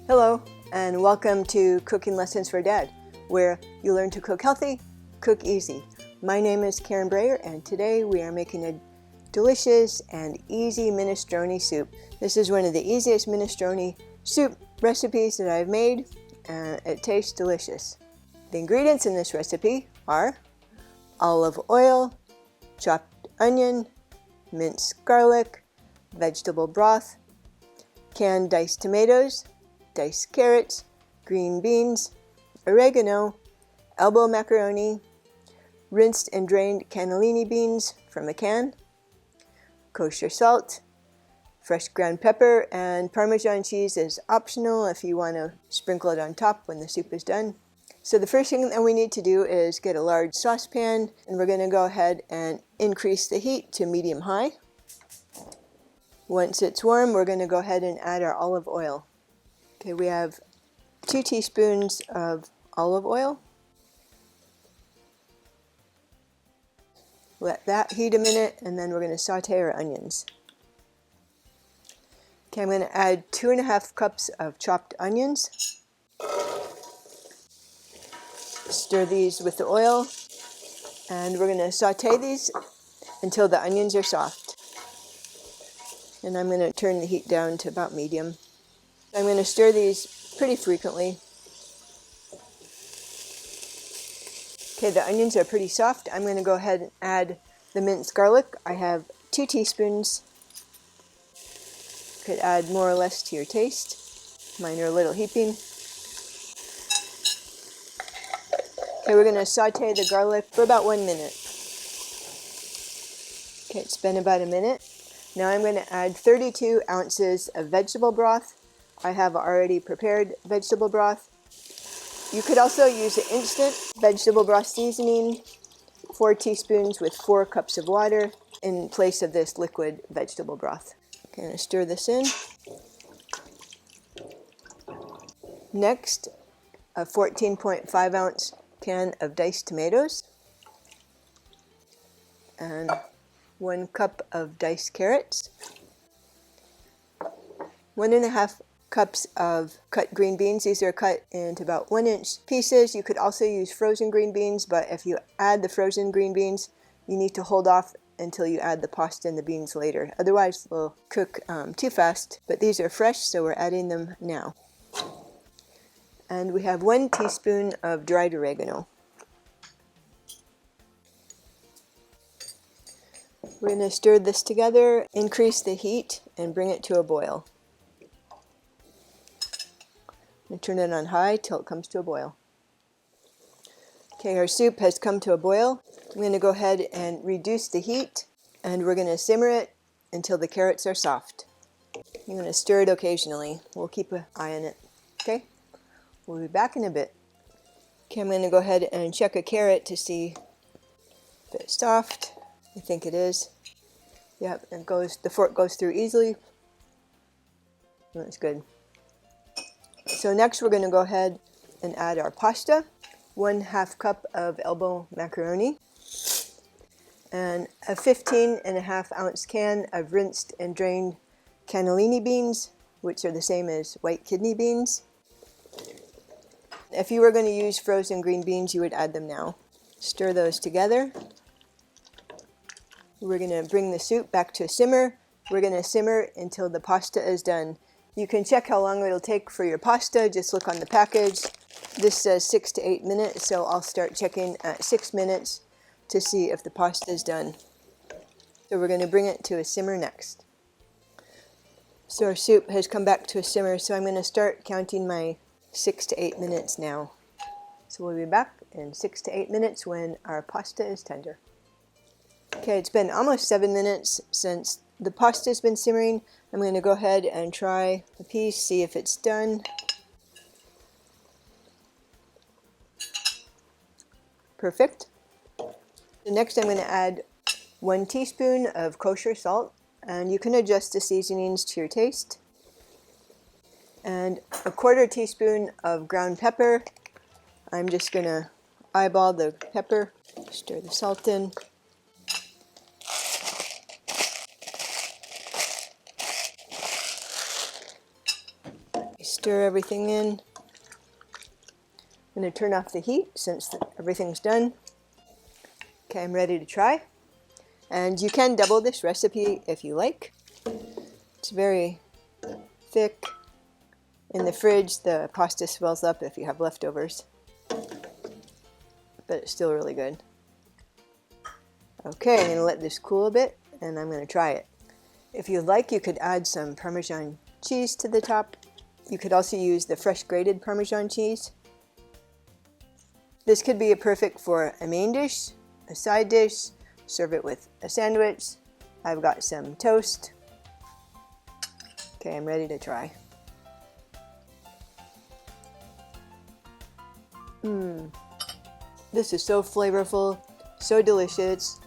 Hello, and welcome to Cooking Lessons for Dad, where you learn to cook healthy, cook easy. My name is Karen Breyer, and today we are making a delicious and easy minestrone soup. This is one of the easiest minestrone soup recipes that I've made, and it tastes delicious. The ingredients in this recipe are olive oil, chopped onion, minced garlic, vegetable broth, canned diced tomatoes, diced carrots, green beans, oregano, elbow macaroni, rinsed and drained cannellini beans from a can, kosher salt, fresh ground pepper, and Parmesan cheese is optional if you want to sprinkle it on top when the soup is done. So the first thing that we need to do is get a large saucepan, and we're going to go ahead and increase the heat to medium-high. Once it's warm, we're going to go ahead and add our olive oil. Okay, we have 2 teaspoons of olive oil. Let that heat a minute, and then we're going to saute our onions. Okay, I'm going to add 2.5 cups of chopped onions. Stir these with the oil, and we're going to saute these until the onions are soft. And I'm going to turn the heat down to about medium. I'm going to stir these pretty frequently. Okay, the onions are pretty soft. I'm going to go ahead and add the minced garlic. I have 2 teaspoons. You could add more or less to your taste. Mine are a little heaping. Okay, we're going to saute the garlic for about 1 minute. Okay, it's been about a minute. Now I'm going to add 32 ounces of vegetable broth. I have already prepared vegetable broth. You could also use an instant vegetable broth seasoning, 4 teaspoons with 4 cups of water in place of this liquid vegetable broth. Okay, I'm going to stir this in. Next, a 14.5 ounce can of diced tomatoes and 1 cup of diced carrots, 1.5 cups of cut green beans. These are cut into about 1-inch pieces. You could also use frozen green beans, but if you add the frozen green beans, you need to hold off until you add the pasta and the beans later. Otherwise, they'll cook too fast. But these are fresh, so we're adding them now. And we have 1 teaspoon of dried oregano. We're going to stir this together, increase the heat, and bring it to a boil. And turn it on high till it comes to a boil. Okay, our soup has come to a boil. I'm going to go ahead and reduce the heat, and we're going to simmer it until the carrots are soft. I'm going to stir it occasionally. We'll keep an eye on it. Okay, we'll be back in a bit. Okay, I'm going to go ahead and check a carrot to see if it's soft. I think it is. Yep, the fork goes through easily. That's good. So next we're going to go ahead and add our pasta, 1/2 cup of elbow macaroni, and a 15.5 ounce can of rinsed and drained cannellini beans, which are the same as white kidney beans. If you were going to use frozen green beans, you would add them now. Stir those together. We're going to bring the soup back to a simmer. We're going to simmer until the pasta is done. You can check how long it'll take for your pasta. Just look on the package. This says 6 to 8 minutes, so I'll start checking at 6 minutes to see if the pasta is done. So we're going to bring it to a simmer next. So our soup has come back to a simmer, so I'm going to start counting my 6 to 8 minutes now. So we'll be back in 6 to 8 minutes when our pasta is tender. Okay, it's been almost 7 minutes since the pasta's been simmering. I'm going to go ahead and try a piece, see if it's done. Perfect. So next I'm going to add 1 teaspoon of kosher salt, and you can adjust the seasonings to your taste. And a 1/4 teaspoon of ground pepper. I'm just going to eyeball the pepper, stir the salt in. Stir everything in. I'm going to turn off the heat since everything's done. Okay, I'm ready to try. And you can double this recipe if you like. It's very thick. In the fridge, the pasta swells up if you have leftovers. But it's still really good. Okay, I'm going to let this cool a bit and I'm going to try it. If you'd like, you could add some Parmesan cheese to the top. You could also use the fresh grated Parmesan cheese. This could be perfect for a main dish, a side dish, serve it with a sandwich. I've got some toast. Okay, I'm ready to try. This is so flavorful, so delicious.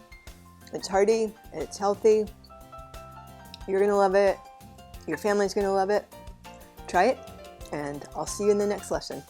It's hearty, it's healthy. You're gonna love it. Your family's gonna love it. Try it, and I'll see you in the next lesson.